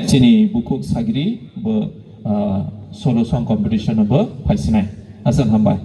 Sini buku sagiri solo song competition paisnai asal hambai.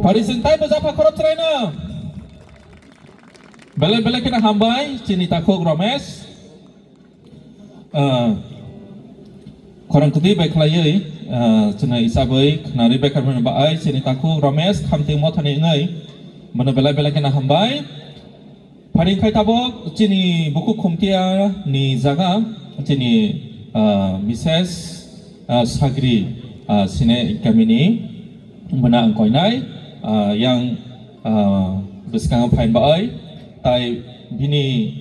Parisin tay berjapa korop trainer. Bela-bela kena hambai cini takuk Ramesh. Korang kuti baik layai cina isabai kenari baik karena baai cini takuk Ramesh kamting mau thani ngai. Mana bela-bela kena hambai. Paring kai tabok cini buku kumtia ni jaga cini Mrs. Sagri sini kami ni mana angkoi nai yang bersekarang pain baai. Tai bini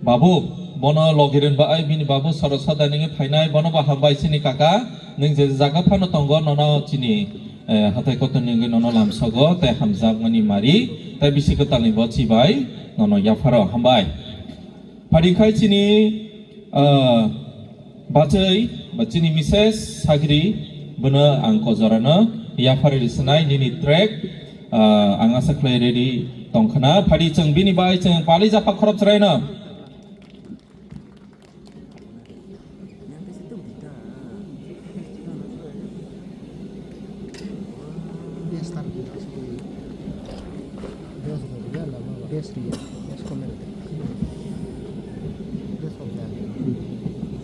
babu bono logirin baai bini babu sarasada ningi painai bono ba hambai sini kaka ning je jaga phano tongo nono chini hatai koton ningi nono lamsogo tai hamjab ngani mari tai bisi kotali bo chibai nono yafaro hambai parikai chini bachai bachini Mrs. Sagri bono angko jorana yafari lisenai nini track angasa clay ready tongkana padi ceng bini bai ceng pali japa korop trainer. Dia start dia sudah dia lama dia sendiri dia sekolah